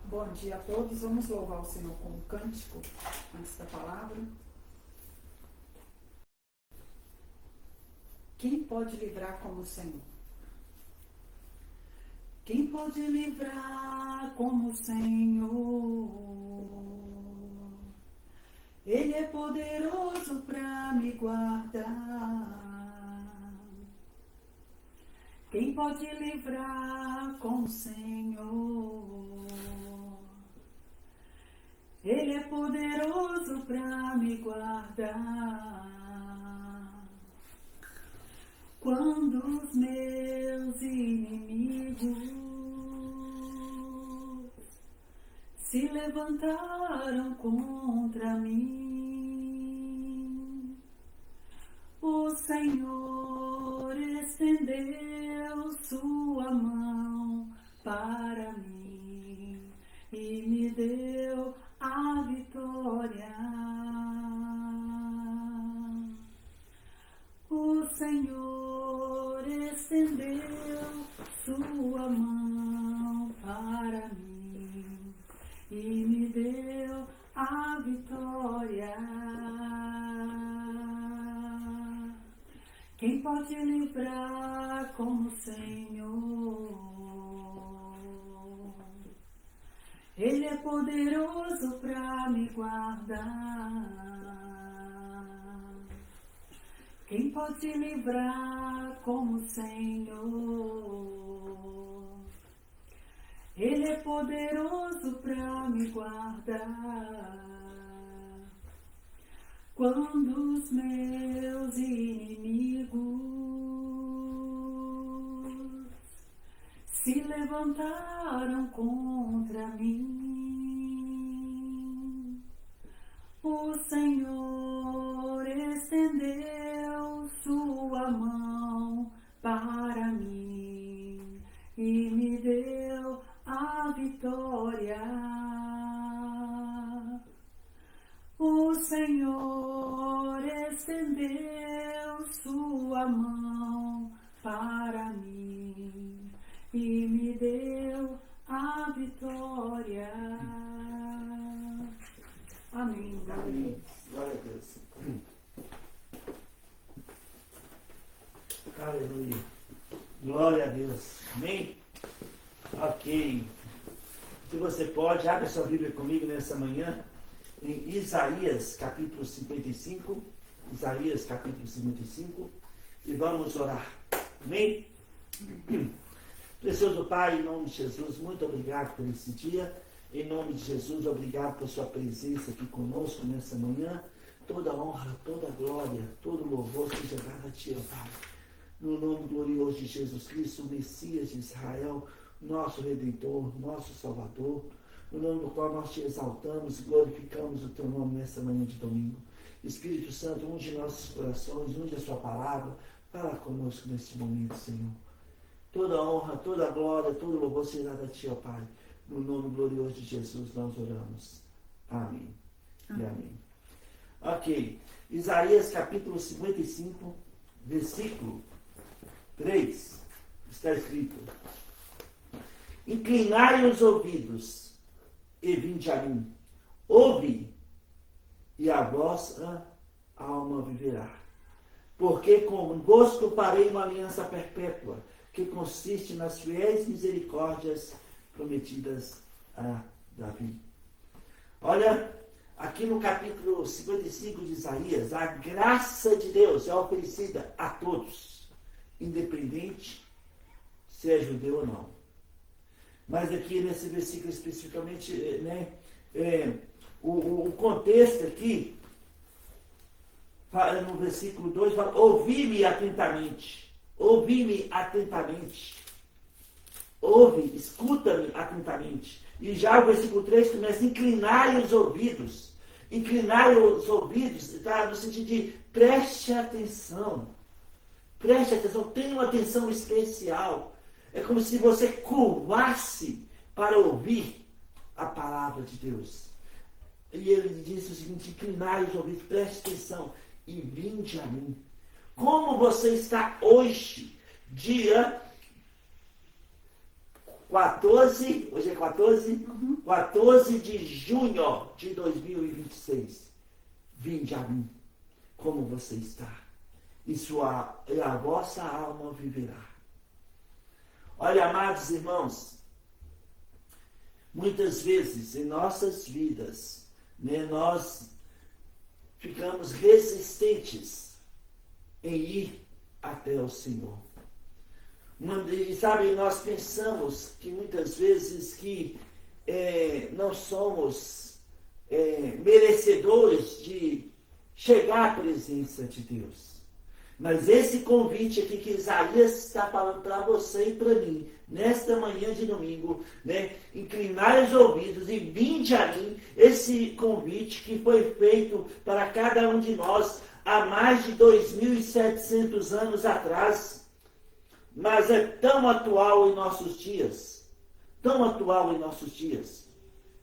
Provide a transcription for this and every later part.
Bom dia a todos. Vamos louvar o Senhor com um cântico antes da palavra. Quem pode livrar como o Senhor? Quem pode livrar como o Senhor? Ele é poderoso para me guardar. Quem pode livrar como o Senhor? Ele é poderoso para me guardar. Quando os meus inimigos se levantaram contra mim, o Senhor estendeu sua mão para mim e me deu a vitória. O Senhor estendeu sua mão para mim e me deu a vitória. Quem pode livrar como o Senhor? Ele é poderoso para me guardar. Quem pode livrar como o Senhor? Ele é poderoso para me guardar. Quando os meus inimigos se levantaram contra mim, o Senhor estendeu sua mão para mim e me deu a vitória. O Senhor estendeu sua mão para mim e me deu a vitória. Amém. Amém. Glória a Deus. Aleluia. Glória a Deus. Amém? Ok. Se você pode, abre sua Bíblia comigo nessa manhã, em Isaías capítulo 55. Isaías capítulo 55. E vamos orar. Amém? Precioso Pai, em nome de Jesus, muito obrigado por esse dia. Em nome de Jesus, obrigado por sua presença aqui conosco nessa manhã. Toda honra, toda glória, todo louvor seja dado a Ti, ó Pai. No nome glorioso de Jesus Cristo, o Messias de Israel, nosso Redentor, nosso Salvador, no nome do qual nós Te exaltamos e glorificamos o Teu nome nessa manhã de domingo. Espírito Santo, unge nossos corações, unge a Sua palavra, fala conosco neste momento, Senhor. Toda honra, toda glória, todo louvor seja dado a Ti, ó Pai. No nome glorioso de Jesus nós oramos. Amém. E amém. Ok. Isaías capítulo 55, versículo 3. Está escrito: Inclinai os ouvidos e vinde a mim. Ouve, e a vossa alma viverá. Porque convosco farei uma aliança perpétua, que consiste nas fiéis misericórdias prometidas a Davi. Olha, aqui no capítulo 55 de Isaías, a graça de Deus é oferecida a todos, independente se é judeu ou não. Mas aqui nesse versículo especificamente, o contexto aqui, no versículo 2, fala: ouvi-me atentamente. Ouvi-me atentamente. Ouve, escuta-me atentamente. E já o versículo 3 começa: inclinai os ouvidos. Inclinai os ouvidos, tá? No sentido de preste atenção. Preste atenção, tenha uma atenção especial. É como se você curvasse para ouvir a palavra de Deus. E ele diz o seguinte: inclinai os ouvidos, preste atenção e vinde a mim. Como você está hoje, dia 14, hoje é 14? Uhum. 14 de junho de 2026. Vinde a mim, como você está, e a vossa alma viverá. Olha, amados irmãos, muitas vezes em nossas vidas, né, nós ficamos resistentes em ir até o Senhor. E sabe, nós pensamos que muitas vezes que não somos merecedores de chegar à presença de Deus. Mas esse convite aqui que Isaías está falando para você e para mim, nesta manhã de domingo, né, inclinar os ouvidos e vinde a mim, esse convite que foi feito para cada um de nós há mais de 2.700 anos atrás, mas é tão atual em nossos dias,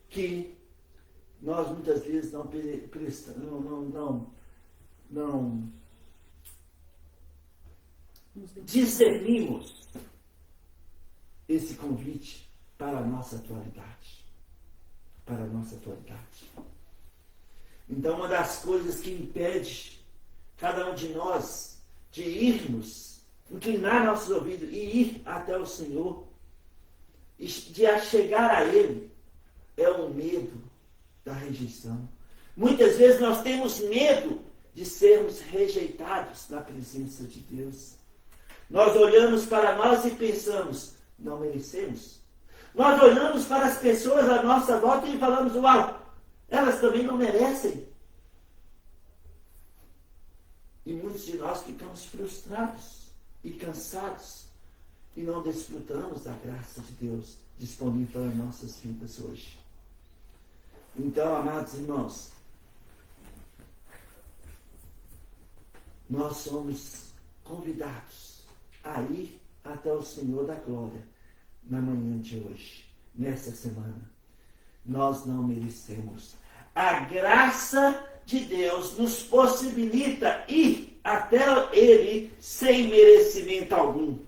que nós muitas vezes não discernimos esse convite para a nossa atualidade. Então, uma das coisas que impede cada um de nós de irmos, inclinar nossos ouvidos e ir até o Senhor, de chegar a Ele, é o medo da rejeição. Muitas vezes nós temos medo de sermos rejeitados na presença de Deus. Nós olhamos para nós e pensamos, não merecemos. Nós olhamos para as pessoas à nossa volta e falamos, uau, elas também não merecem. E muitos de nós ficamos frustrados e cansados e não desfrutamos da graça de Deus disponível para nossas vidas hoje. Então, amados irmãos, nós somos convidados a ir até o Senhor da glória na manhã de hoje, nessa semana. Nós não merecemos. A graça de Deus nos possibilita ir até Ele sem merecimento algum.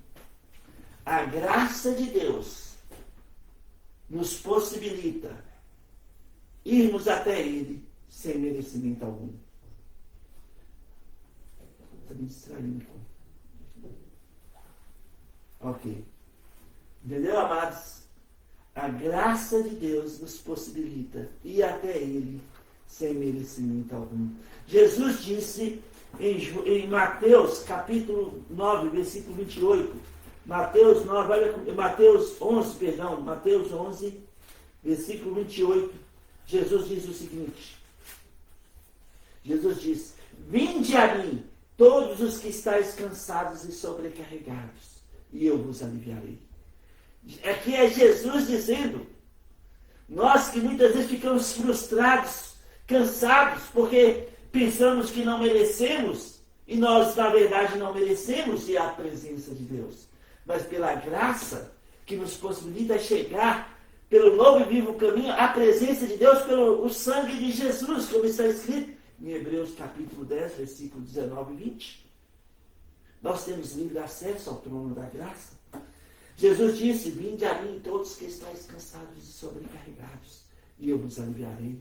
A graça de Deus nos possibilita irmos até Ele sem merecimento algum. Está me distraindo. Ok. Entendeu, amados? A graça de Deus nos possibilita ir até Ele sem merecimento algum. Jesus disse em Mateus capítulo 9, versículo 28. Mateus 11, versículo 28. Jesus diz o seguinte. Jesus diz, vinde a mim, todos os que estáis cansados e sobrecarregados, e eu vos aliviarei. Aqui é Jesus dizendo, nós que muitas vezes ficamos frustrados, cansados, porque pensamos que não merecemos, e nós, na verdade, não merecemos ir à presença de Deus. Mas pela graça que nos possibilita chegar pelo novo e vivo caminho à presença de Deus, pelo o sangue de Jesus, como está escrito em Hebreus capítulo 10, versículo 19 e 20. Nós temos livre acesso ao trono da graça. Jesus disse, vinde a mim todos que estáis cansados e sobrecarregados, e eu vos aliviarei.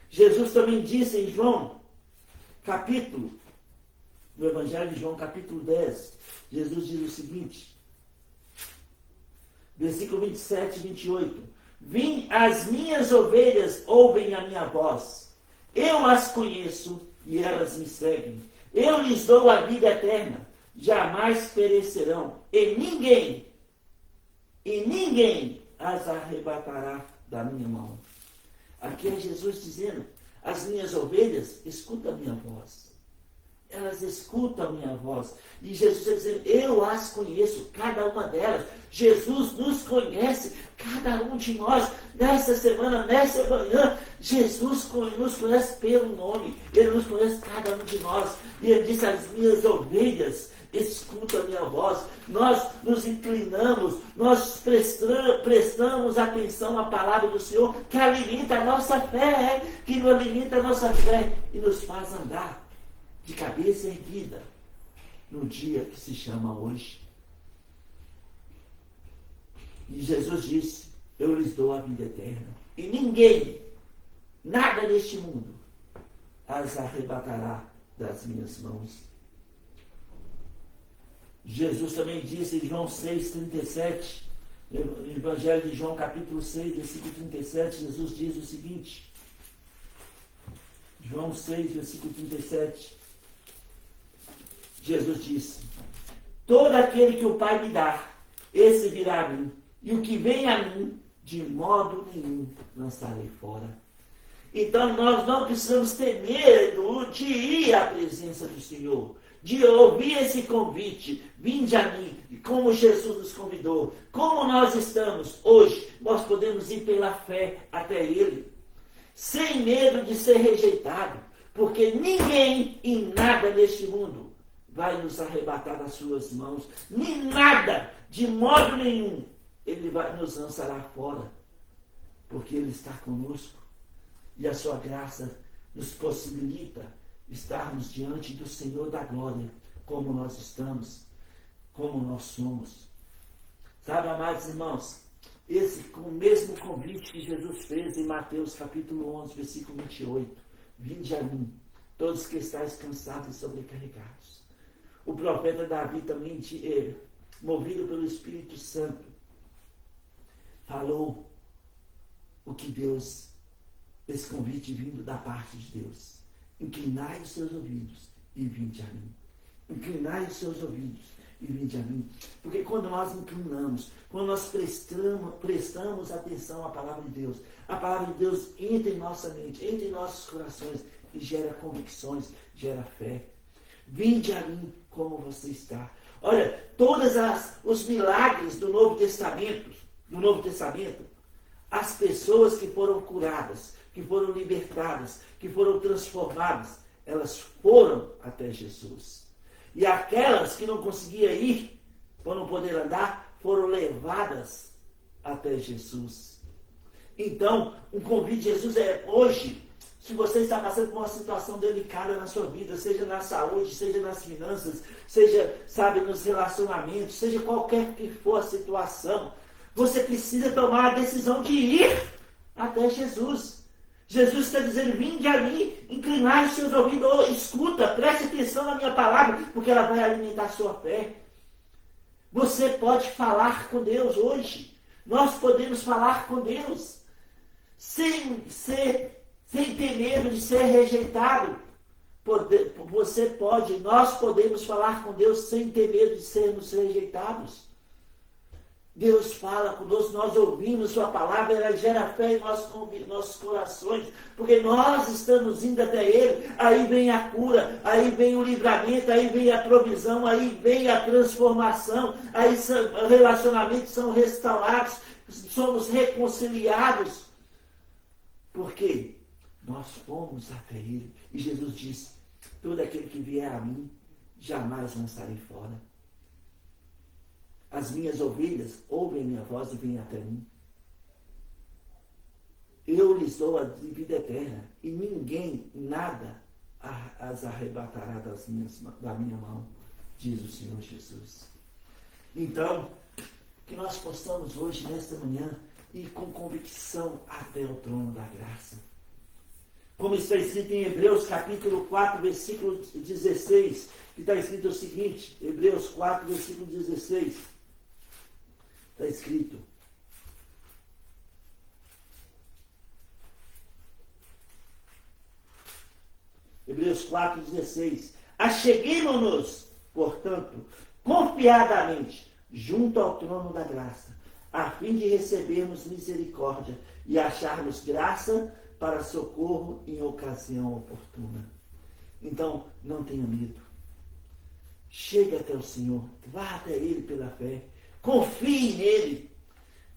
Jesus também disse em João, no Evangelho de João, capítulo 10, Jesus diz o seguinte, versículo 27 e 28, as minhas ovelhas ouvem a minha voz, eu as conheço e elas me seguem, eu lhes dou a vida eterna, jamais perecerão, e ninguém as arrebatará da minha mão. Aqui é Jesus dizendo, as minhas ovelhas escutam a minha voz. Elas escutam a minha voz. E Jesus está dizendo, eu as conheço, cada uma delas. Jesus nos conhece, cada um de nós. Nessa semana, nessa manhã, Jesus nos conhece pelo nome. Ele nos conhece cada um de nós. E Ele disse, as minhas ovelhas escutam a minha voz. Nós nos inclinamos, nós prestamos atenção à palavra do Senhor, que alimenta a nossa fé, que alimenta a nossa fé e nos faz andar de cabeça erguida no dia que se chama hoje. E Jesus disse, eu lhes dou a vida eterna. E ninguém, nada neste mundo, as arrebatará das minhas mãos. Jesus também disse em João 6,37, no Evangelho de João, capítulo 6, versículo 37, Jesus diz o seguinte, João 6, versículo 37, Jesus disse, todo aquele que o Pai me dá, esse virá a mim, e o que vem a mim, de modo nenhum lançarei fora. Então nós não precisamos ter medo de ir à presença do Senhor, de ouvir esse convite, vinde a mim, como Jesus nos convidou. Como nós estamos hoje, nós podemos ir pela fé até Ele, sem medo de ser rejeitado, porque ninguém e nada neste mundo vai nos arrebatar das suas mãos, nem nada, de modo nenhum, Ele vai nos lançará fora, porque Ele está conosco, e a sua graça nos possibilita estarmos diante do Senhor da glória, como nós estamos, como nós somos. Sabe, amados irmãos, esse o mesmo convite que Jesus fez em Mateus capítulo 11, versículo 28. Vinde a mim, todos que estáis cansados e sobrecarregados. O profeta Davi também, movido pelo Espírito Santo, falou o que Deus, esse convite vindo da parte de Deus. Inclinai os seus ouvidos e vinde a mim. Inclinai os seus ouvidos e vinde a mim. Porque quando nós inclinamos, quando nós prestamos atenção à palavra de Deus, a palavra de Deus entra em nossa mente, entra em nossos corações e gera convicções, gera fé. Vinde a mim como você está. Olha, todos os milagres do Novo Testamento, as pessoas que foram curadas, que foram libertadas, que foram transformadas, elas foram até Jesus. E aquelas que não conseguiam ir, por não poder andar, foram levadas até Jesus. Então, um convite de Jesus é hoje, se você está passando por uma situação delicada na sua vida, seja na saúde, seja nas finanças, seja, sabe, nos relacionamentos, seja qualquer que for a situação, você precisa tomar a decisão de ir até Jesus. Jesus está dizendo, vinde a mim, inclinai os seus ouvidos, escuta, preste atenção na minha palavra, porque ela vai alimentar a sua fé. Você pode falar com Deus hoje. Nós podemos falar com Deus sem ter medo de ser rejeitado. Nós podemos falar com Deus sem ter medo de sermos rejeitados. Deus fala conosco, nós ouvimos sua palavra, ela gera fé em nossos corações, porque nós estamos indo até Ele, aí vem a cura, aí vem o livramento, aí vem a provisão, aí vem a transformação, aí relacionamentos são restaurados, somos reconciliados. Por quê? Nós fomos até Ele, e Jesus disse, todo aquele que vier a mim, jamais lançarei fora. As minhas ovelhas ouvem minha voz e vêm até mim. Eu lhes dou a vida eterna, e ninguém, nada, as arrebatará da minha mão, diz o Senhor Jesus. Então, que nós possamos hoje, nesta manhã, ir com convicção até o trono da graça. Como está escrito em Hebreus capítulo 4, versículo 16, que está escrito o seguinte, Hebreus 4, versículo 16, está escrito, Hebreus 4, 16, acheguemo-nos, portanto, confiadamente, junto ao trono da graça, a fim de recebermos misericórdia e acharmos graça para socorro em ocasião oportuna. Então, não tenha medo. Chegue até o Senhor, vá até Ele pela fé, confie nele,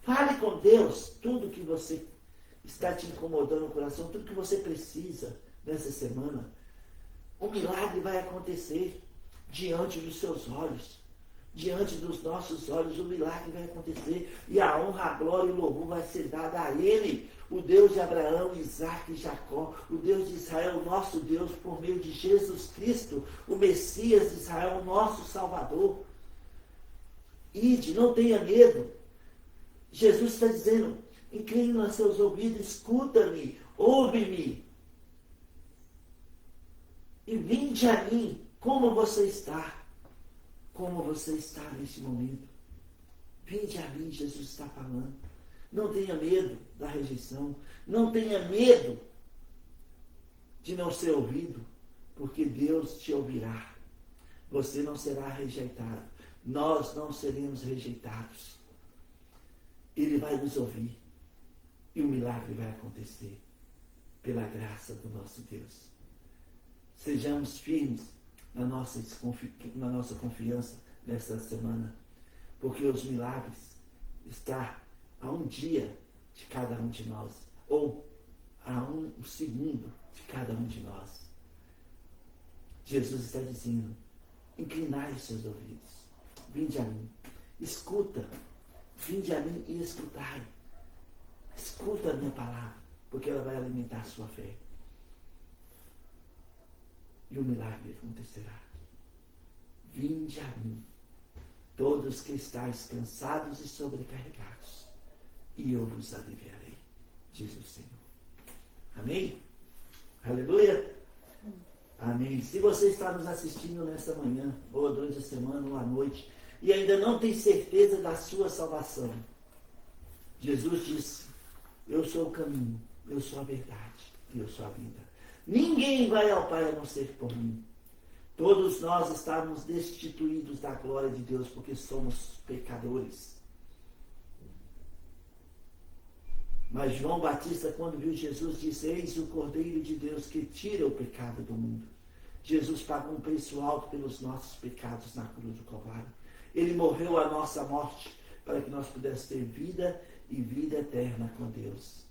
fale com Deus tudo que você está te incomodando no coração, tudo que você precisa nessa semana. O milagre vai acontecer diante dos seus olhos, diante dos nossos olhos, o milagre vai acontecer e a honra, a glória e o louvor vai ser dada a Ele, o Deus de Abraão, Isaac e Jacó, o Deus de Israel, o nosso Deus, por meio de Jesus Cristo, o Messias de Israel, o nosso Salvador. Ide, não tenha medo. Jesus está dizendo, inclina os seus ouvidos, escuta-me, ouve-me. E vinde a mim, como você está. Como você está neste momento. Vinde a mim, Jesus está falando. Não tenha medo da rejeição. Não tenha medo de não ser ouvido, porque Deus te ouvirá. Você não será rejeitado. Nós não seremos rejeitados. Ele vai nos ouvir. E o milagre vai acontecer. Pela graça do nosso Deus. Sejamos firmes na nossa confiança nesta semana. Porque os milagres estão a um dia de cada um de nós. Ou a um segundo de cada um de nós. Jesus está dizendo, inclinai os seus ouvidos. Vinde a mim. Escuta. Vinde a mim e escutai. Escuta a minha palavra, porque ela vai alimentar a sua fé. E o milagre acontecerá. Vinde a mim, todos que estáis cansados e sobrecarregados, e eu vos aliviarei, diz o Senhor. Amém? Aleluia? Amém. Se você está nos assistindo nesta manhã, ou durante a semana, ou à noite, e ainda não tem certeza da sua salvação, Jesus disse, eu sou o caminho, eu sou a verdade, e eu sou a vida. Ninguém vai ao Pai a não ser por mim. Todos nós estamos destituídos da glória de Deus, porque somos pecadores. Mas João Batista, quando viu Jesus, disse, eis o Cordeiro de Deus que tira o pecado do mundo. Jesus pagou um preço alto pelos nossos pecados na cruz do Calvário. Ele morreu a nossa morte para que nós pudéssemos ter vida e vida eterna com Deus.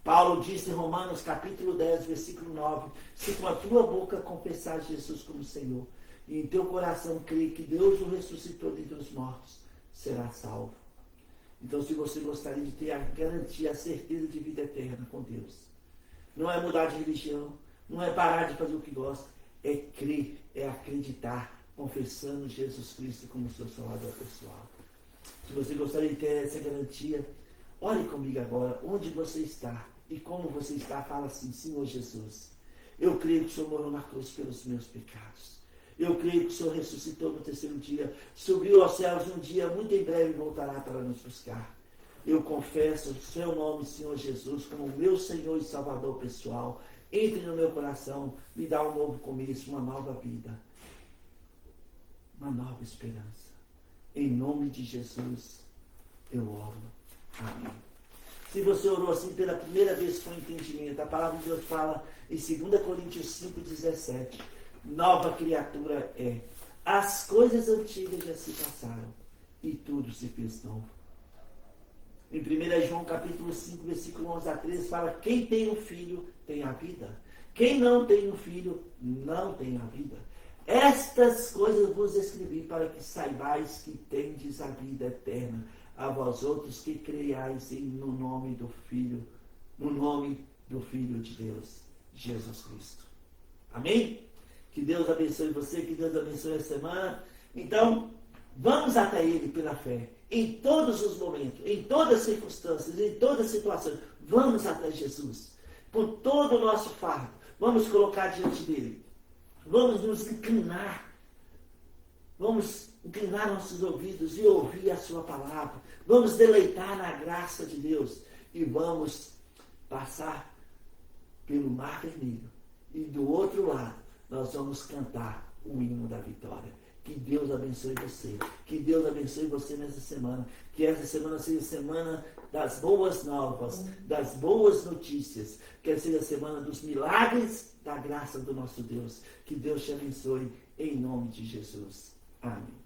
Paulo disse em Romanos capítulo 10, versículo 9, se com a tua boca confessar Jesus como Senhor, e em teu coração crer que Deus o ressuscitou dentre os mortos, serás salvo. Então, se você gostaria de ter a garantia, a certeza de vida eterna com Deus, não é mudar de religião, não é parar de fazer o que gosta, é crer, é acreditar, confessando Jesus Cristo como seu Salvador pessoal. Se você gostaria de ter essa garantia, ore comigo agora, onde você está e como você está, fala assim, Senhor Jesus, eu creio que o Senhor morreu na cruz pelos meus pecados. Eu creio que o Senhor ressuscitou no terceiro dia, subiu aos céus um dia, muito em breve voltará para nos buscar. Eu confesso o seu nome, Senhor Jesus, como meu Senhor e Salvador pessoal. Entre no meu coração, me dá um novo começo, uma nova vida, uma nova esperança. Em nome de Jesus, eu oro. Amém. Se você orou assim pela primeira vez com entendimento, a palavra de Deus fala em 2 Coríntios 5,17, nova criatura é. As coisas antigas já se passaram e tudo se fez novo. Em 1 João capítulo 5, versículo 11 a 13, fala, quem tem um filho tem a vida. Quem não tem um filho não tem a vida. Estas coisas vos escrevi para que saibais que tendes a vida eterna, a vós outros que creiais no nome do Filho de Deus, Jesus Cristo. Amém? Que Deus abençoe você, que Deus abençoe a semana. Então, vamos até Ele pela fé, em todos os momentos, em todas as circunstâncias, em todas as situações. Vamos até Jesus, com todo o nosso fardo. Vamos colocar diante dEle. Vamos nos inclinar. Vamos inclinar nossos ouvidos e ouvir a sua palavra. Vamos deleitar na graça de Deus. E vamos passar pelo Mar Vermelho. E do outro lado, nós vamos cantar o hino da vitória. Que Deus abençoe você. Que Deus abençoe você nessa semana. Que essa semana seja a semana das boas novas, das boas notícias. Que seja a semana dos milagres da graça do nosso Deus. Que Deus te abençoe em nome de Jesus. Amém.